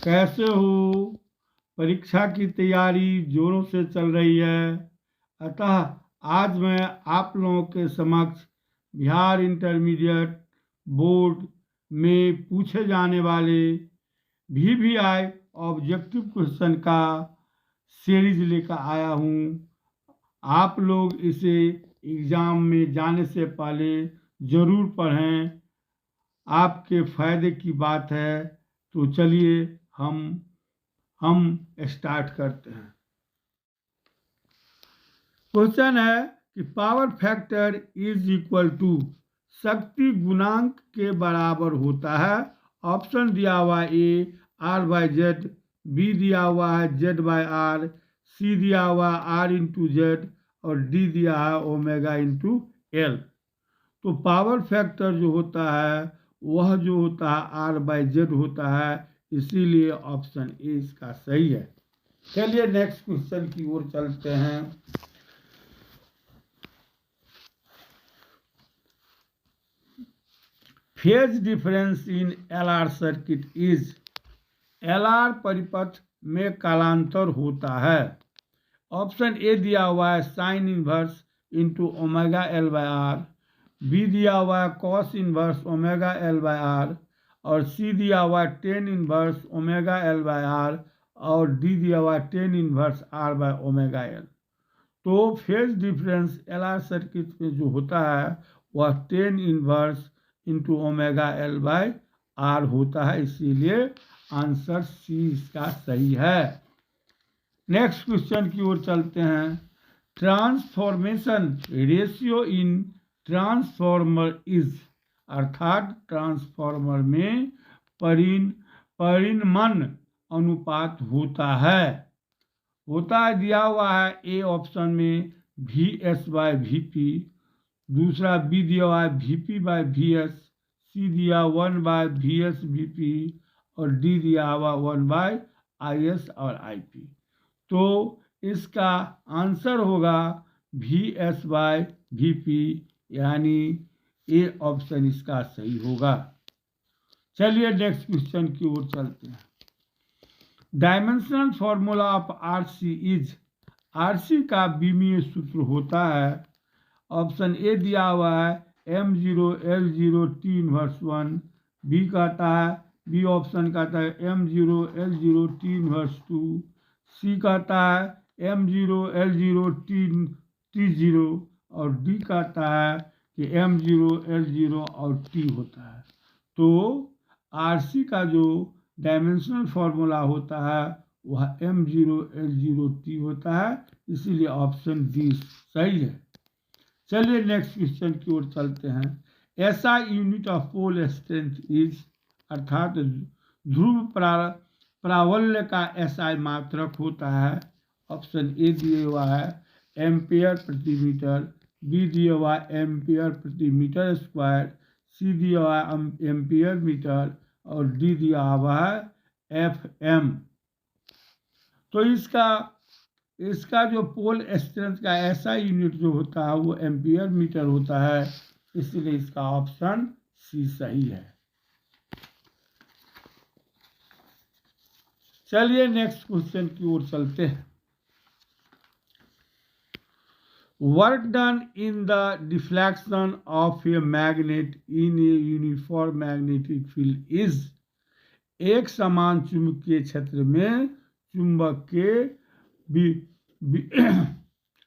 कैसे हो? परीक्षा की तैयारी जोरों से चल रही है। अतः आज मैं आप लोगों के समक्ष बिहार इंटरमीडिएट बोर्ड में पूछे जाने वाले VVI ऑब्जेक्टिव क्वेश्चन का सीरीज लेकर आया हूँ। आप लोग इसे एग्ज़ाम में जाने से पहले ज़रूर पढ़ें, आपके फ़ायदे की बात है। तो चलिए हम स्टार्ट करते हैं। क्वेश्चन है कि power factor is equal to, शक्ति गुणांक के बराबर होता है। ऑप्शन दिया हुआ है ए R/Z, बी दिया हुआ है Z/R, सी दिया हुआ है R/Z और डी दिया है ω/L। तो पावर फैक्टर जो होता है वह जो होता है R/Z होता है, इसीलिए ऑप्शन ए इसका सही है। चलिए नेक्स्ट क्वेश्चन की ओर चलते हैं। Phase difference in LR circuit is, LR परिपथ में कालांतर होता है। ऑप्शन ए दिया हुआ है sine inverse into ω/L/R, B दिया हुआ है कॉस इनवर्स ω/L/R और सी दिया हुआ है टेन इनवर्स ω/L/R और डी दिया हुआ है टेन इनवर्स R/ω/L। तो फेज डिफरेंस LR सर्किट में जो होता है वह टेन इनवर्स इंटू ω/L/R होता है, इसीलिए आंसर सी इसका सही है। नेक्स्ट क्वेश्चन की ओर चलते हैं। Transformation ratio in transformer is, अर्थात ट्रांसफॉर्मर में परिणमन अनुपात होता है दिया हुआ है ए ऑप्शन में VS/VP, दूसरा बी दिया हुआ है VP/VS, सी दिया 1/VS/VP और डी दिया हुआ 1/IS और IP। तो इसका आंसर होगा VS/VP, यानी ए ऑप्शन इसका सही होगा। चलिए नेक्स्ट क्वेश्चन की ओर चलते हैं। Dimensional formula of RC is, RC का बीमीय सूत्र होता है। ऑप्शन ए दिया हुआ है M0L0 T इनवर्स 1, बी कहता है, बी ऑप्शन कहता है M0L0 T इनवर्स 2, सी कहता है M0L0 T0 और डी कहता है कि M0L0 और T होता है। तो RC का जो डायमेंशनल फॉर्मूला होता है वह M0L0 T होता है, इसीलिए ऑप्शन डी सही है। चलिए नेक्स्ट क्वेश्चन की ओर चलते हैं। SI unit of pole strength is, अर्थात ध्रुव प्रावल्य का SI मात्रक होता है। ऑप्शन ए दिए हुआ है एम्पियर प्रति मीटर, बी दिया हुआ है एम्पियर प्रति मीटर स्क्वायर, सी दिया हुआ है एम्पियर मीटर और डी दिया हुआ है FM। तो इसका जो पोल स्ट्रेंथ का SI यूनिट जो होता है वो एम्पियर मीटर होता है, इसलिए इसका ऑप्शन सी सही है। चलिए नेक्स्ट क्वेश्चन की ओर चलते हैं। Work done in the deflection of a magnet in a uniform magnetic field is, एक समान चुंबकीय क्षेत्र में चुंबक के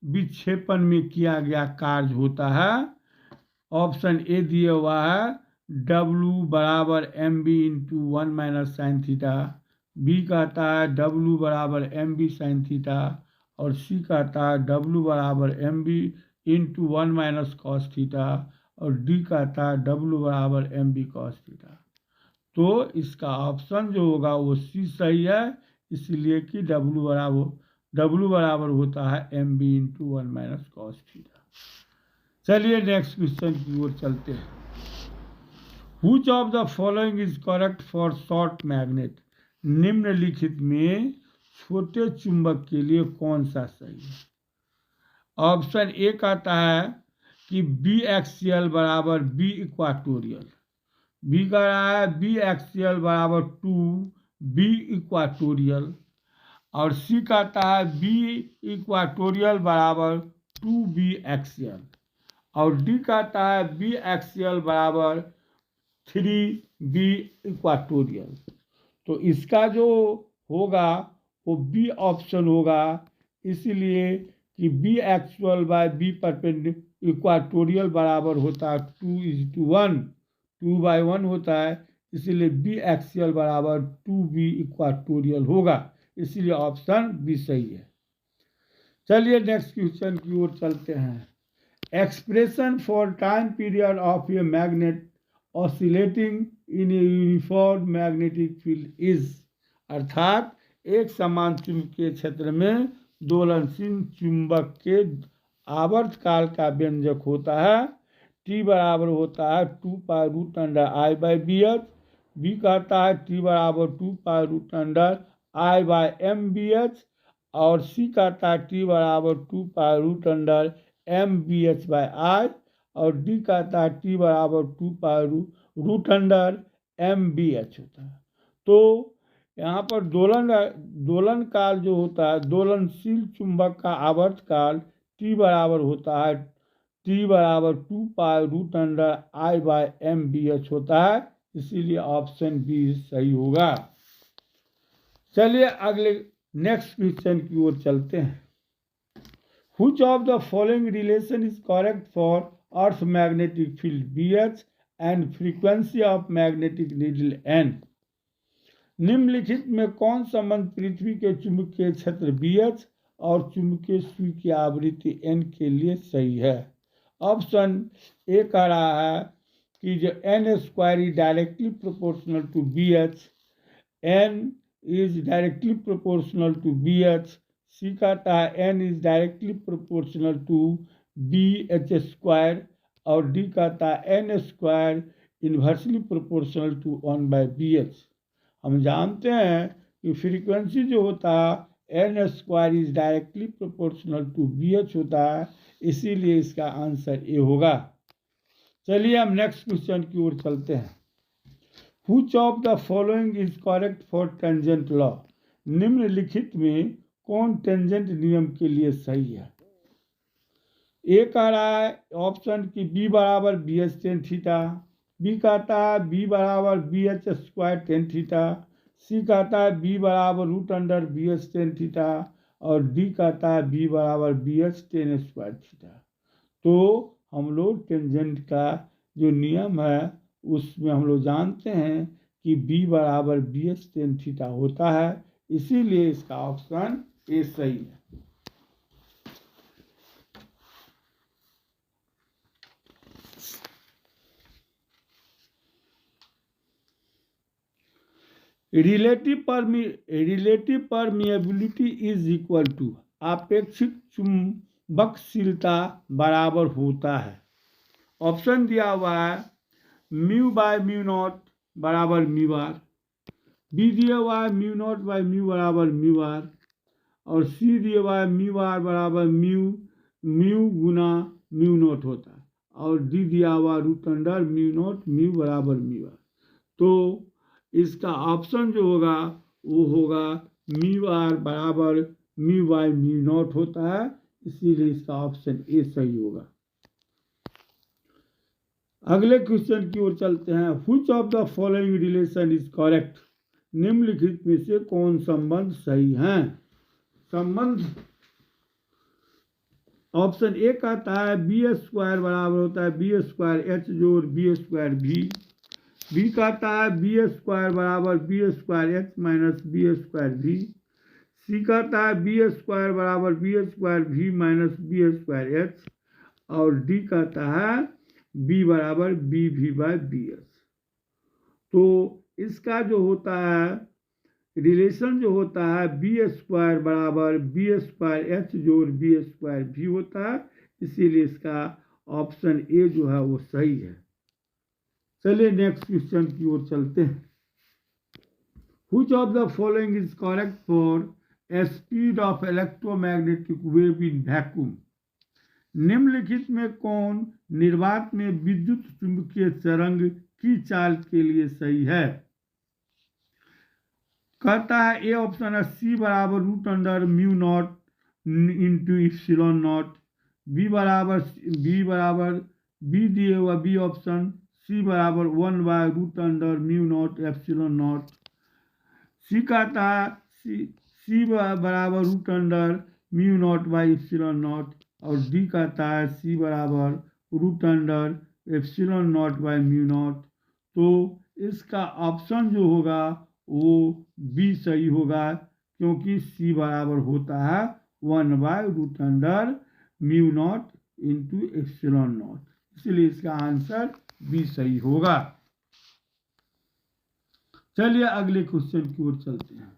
विक्षेपण में किया गया कार्य होता है। ऑप्शन ए दिया हुआ है W बराबर MB into 1 - sin theta, B कहता है W बराबर MB sin थीटा और सी कहता है W बराबर MB इंटू 1 - cos थीटा और डी कहता है W बराबर MB cos थीटा। तो इसका ऑप्शन जो होगा वो सी सही है, इसलिए कि W बराबर होता है MB इंटू 1 - cos थीटा। चलिए नेक्स्ट क्वेश्चन की ओर चलते हैं। Which of the following is correct for short magnet, निम्नलिखित में छोटे चुंबक के लिए कौन सा सही है? ऑप्शन ए कहता है कि बी एक्सियल बराबर बी इक्वाटोरियल, बी कह रहा है बी एक्सियल बराबर 2, बी इक्वाटोरियल, और सी कहता है बी इक्वाटोरियल बराबर 2b एक्सियल, और डी कहता है बी एक्सियल बराबर 3b इक्वाटोरियल। तो इसका जो होगा वो बी ऑप्शन होगा, इसलिए कि B actual by B perpendicular equatorial बराबर होता है 2:1, 2/1 होता है, इसलिए बी एक्सियल बराबर 2b इक्वाटोरियल होगा, इसलिए ऑप्शन बी सही है। चलिए नेक्स्ट क्वेश्चन की ओर चलते हैं। Expression for time period of a magnet oscillating in a uniform magnetic field is, अर्थात एक समान चुंबकीय क्षेत्र में दोलनशील चुंबक के आवर्तकाल का व्यंजक होता है, टी बराबर होता है 2π√I/BH, बी कहता है टी बराबर 2π√I/MBH, और सी कहता है टी बराबर 2π√MBH/I, और डी कहता है टी बराबर 2π√MBH होता है। तो यहाँ पर दोलन काल जो होता है, दोलनशील चुंबक का आवर्तकाल टी बराबर होता है, टी बराबर 2π√I/MBH होता है, इसीलिए ऑप्शन बी सही होगा। चलिए अगले नेक्स्ट क्वेश्चन की ओर चलते हैं। Which of the following relation is correct for Earth magnetic field BH and frequency of magnetic needle N? निम्नलिखित में कौन संबंध पृथ्वी के चुंबकीय क्षेत्र BH और चुंबकीय सुई की आवृत्ति N के लिए सही है? ऑप्शन ए कह रहा है कि जो N square is directly proportional to BH, N is directly proportional to BH, C कहता है N is directly proportional to BH square, और डी कहता है N square inversely proportional to 1/BH। हम जानते हैं कि फ्रीक्वेंसी जो होता है N square is directly proportional to BH होता है, इसीलिए इसका आंसर ए होगा। चलिए हम नेक्स्ट क्वेश्चन की ओर चलते हैं। Which of the following is correct for tangent law? निम्नलिखित में कौन टेंजेंट नियम के लिए सही है? ए कह रहा है ऑप्शन की बी बराबर BH tan थीटा, बी कहता है बी बराबर BH स्क्वायर tan थीटा, सी कहता है बी बराबर √BH tan थीटा, और डी कहता है बी बराबर BH tan स्क्वायर थीटा। तो हम लोग टेंजेंट का जो नियम है उसमें हम लोग जानते हैं कि बी बराबर BH tan थीटा होता है, इसीलिए इसका ऑप्शन ए सही है। Relative permeability is equal to, आपेक्षिक चुंबकशीलता बराबर होता है। ऑप्शन दिया हुआ है μ/μ0 बराबर μr, बी दिया हुआ है μ0/μ बराबर μr, और सी दिया हुआ है μr बराबर म्यू गुना μ0 होता है, और डी दिया हुआ √μ0 म्यू बराबर μr। तो इसका ऑप्शन जो होगा वो होगा μr बराबर μ/μ0 होता है, इसीलिए इसका ऑप्शन ए सही होगा। अगले क्वेश्चन की ओर चलते हैं। Which of the following relation is correct? निम्नलिखित में से कौन संबंध सही है? संबंध ऑप्शन ए कहता है BH स्क्वायर बराबर होता है BH स्क्वायर H जोड़ BH स्क्वायर V, बी कहता है BH स्क्वायर बराबर BH square H minus BH square V, सी कहता है BH स्क्वायर बराबर BH square V minus BH square H, और डी कहता है बी बराबर BV/BH। तो इसका जो होता है रिलेशन जो होता है BH स्क्वायर बराबर BH स्क्वायर H जोड़ BH स्क्वायर V होता है, इसीलिए इसका ऑप्शन ए जो है वो सही है। चलिए नेक्स्ट क्वेश्चन की ओर चलते हैं। Which of the following is correct for a speed of electromagnetic wave in vacuum? निम्नलिखित में कौन निर्वात में विद्युत चुंबकीय तरंग की चाल के लिए सही है? कहता है ए ऑप्शन है सी बराबर root under mu naught into epsilon naught, B बराबर बी दिए हुआ बी ऑप्शन सी बराबर 1/√अंडर mu naught epsilon naught, C कहता है सी बराबर root under mu naught by epsilon naught, और डी कहता है सी बराबर root under epsilon naught by mu naught. तो इसका ऑप्शन जो होगा वो बी सही होगा, क्योंकि सी बराबर होता है under mu naught into epsilon naught, इसलिए इसका आंसर बी सही होगा। चलिए अगले क्वेश्चन की ओर चलते हैं।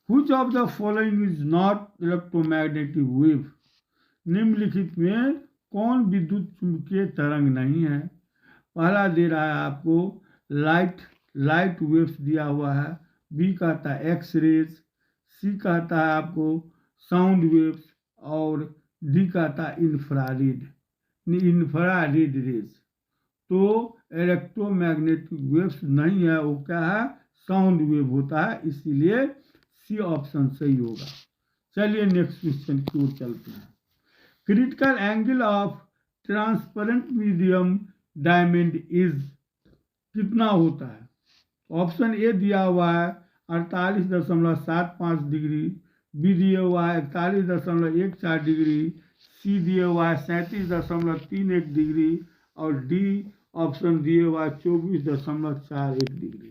Which of the following is not electromagnetic wave? निम्नलिखित में कौन विद्युत चुंबकीय तरंग नहीं है? पहला दे रहा है आपको लाइट वेव्स दिया हुआ है, बी कहता है एक्स रेज, सी कहता है आपको साउंड वेव्स, और डी कहता है इंफ्रारेड रेज। तो इलेक्ट्रोमैग्नेटिक वेव्स नहीं है, वो क्या है, साउंड वेव होता है, इसीलिए सी ऑप्शन सही होगा। चलिए नेक्स्ट क्वेश्चन की ओर चलते हैं। Critical angle of transparent medium diamond is कितना होता है? ऑप्शन ए दिया हुआ है 48.75 डिग्री, बी दिया हुआ है 41.14 डिग्री, सी दिया हुआ है 37.31 डिग्री, और डी ऑप्शन दिए हुआ है 24.41 डिग्री।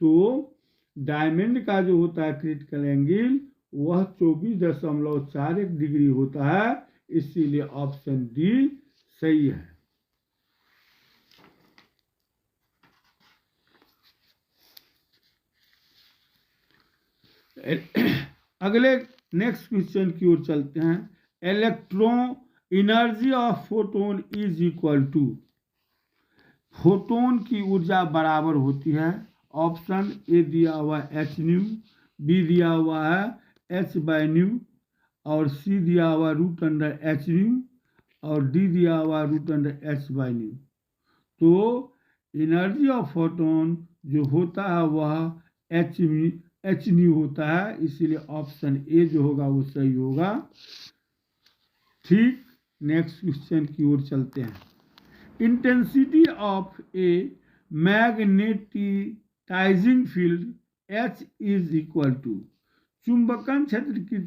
तो डायमंड का जो होता है क्रिटिकल एंगल वह 24.41 डिग्री होता है, इसीलिए ऑप्शन डी सही है। अगले नेक्स्ट क्वेश्चन की ओर चलते हैं। Electron energy of photon is equal to, photon की ऊर्जा बराबर होती है, ऑप्शन ए दिया हुआ है एच न्यू, बी दिया हुआ है एच बाई न्यू, और सी दिया हुआ रूट अंडर एच न्यू, और डी दिया हुआ root under H by nu. तो एनर्जी ऑफ फोटोन जो होता है वह एच न्यू होता है, इसीलिए ऑप्शन ए जो होगा वो सही होगा। ठीक, नेक्स्ट क्वेश्चन की ओर चलते हैं। Intensity of a magnetising field H is equal to, चुंबकन क्षेत्र की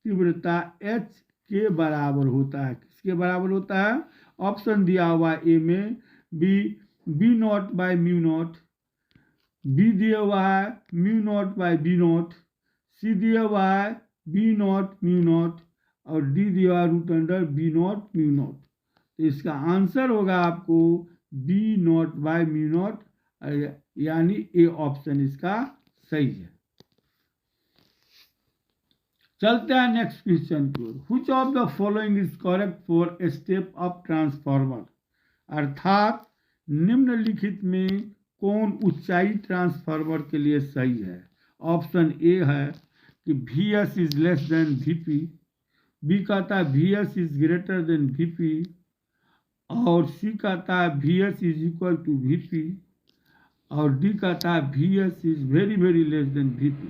तीव्रता H के बराबर होता है, किसके बराबर होता है? ऑप्शन दिया हुआ ए में B naught by mu naught, B दिया हुआ है mu naught by B naught, C दिया हुआ है बी नॉट म्यू नॉट, और डी दिया हुआ root under B naught mu naught. तो इसका आंसर होगा आपको B naught by mu naught, यानी ए ऑप्शन इसका सही है। चलते हैं नेक्स्ट क्वेश्चन की ओर। Which of the following is correct for a step up transformer, अर्थात निम्नलिखित में कौन ऊंचाई ट्रांसफार्मर के लिए सही है? ऑप्शन ए है कि V S is less than V P, B कहता है V S is greater than V P, और सी कहता है V S is equal to V P, और डी कहता है V S is very very less than V P.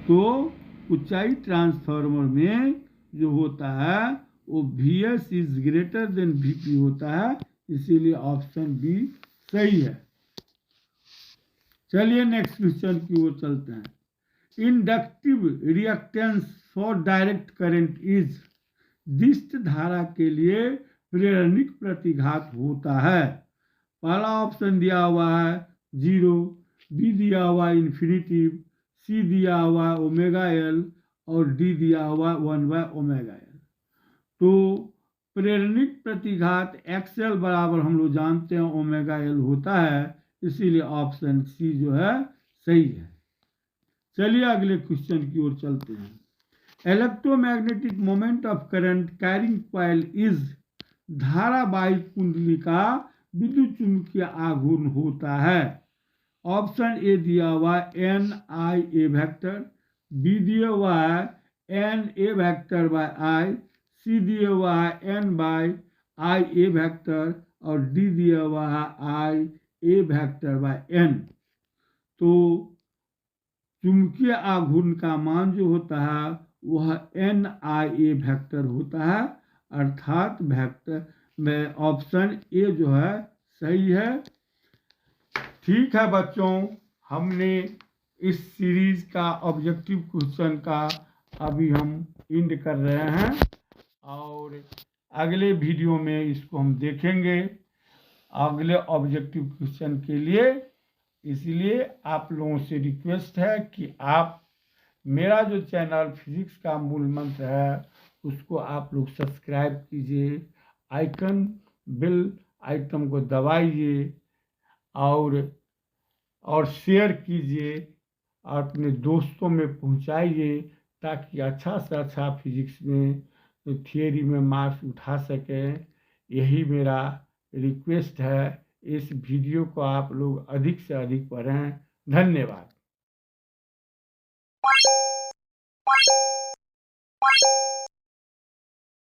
तो ऊंचाई ट्रांसफार्मर में जो होता है वो V S is greater than V P होता है, इसीलिए ऑप्शन बी सही है। चलिए नेक्स्ट क्वेश्चन की ओर चलते हैं। Inductive reactance for direct current is, दिष्ट धारा के लिए प्रेरणिक प्रतिघात होता है। पहला ऑप्शन दिया हुआ है 0, बी दिया हुआ है इन्फिनिटिव, सी दिया हुआ है ओमेगा एल, और डी दिया हुआ 1/ओमेगा एल। तो प्रेरणिक प्रतिघात एक्सएल बराबर हम लोग जानते हैं ओमेगा एल होता है, इसीलिए ऑप्शन सी जो है सही है। चलिए अगले क्वेश्चन की ओर चलते हैं। Electromagnetic moment of current carrying coil is, धारावाहिक कुंडली का विद्युत चुंबकीय आघूर्ण होता है। ऑप्शन ए दिया हुआ है एन आई ए वेक्टर, बी दिया हुआ है एन ए वेक्टर बाय आई, सी दिया हुआ है एन बाय आई ए वेक्टर, और डी दिया हुआ है आई ए वेक्टर बाय एन। तो चुंबकीय आघूर्ण का मान जो होता है वह NIA वेक्टर होता है, अर्थात वेक्टर में ऑप्शन ए जो है सही है। ठीक है बच्चों, हमने इस सीरीज का ऑब्जेक्टिव क्वेश्चन का अभी हम एंड कर रहे हैं और अगले वीडियो में इसको हम देखेंगे अगले ऑब्जेक्टिव क्वेश्चन के लिए। इसलिए आप लोगों से रिक्वेस्ट है कि आप मेरा जो चैनल फिजिक्स का मूल मंत्र है उसको आप लोग सब्सक्राइब कीजिए, बेल आइकन को दबाइए और शेयर कीजिए और अपने दोस्तों में पहुंचाइए ताकि अच्छा से अच्छा फिजिक्स में थियरी में मार्क्स उठा सकें। यही मेरा रिक्वेस्ट है। इस वीडियो को आप लोग अधिक से अधिक पढ़ें। धन्यवाद।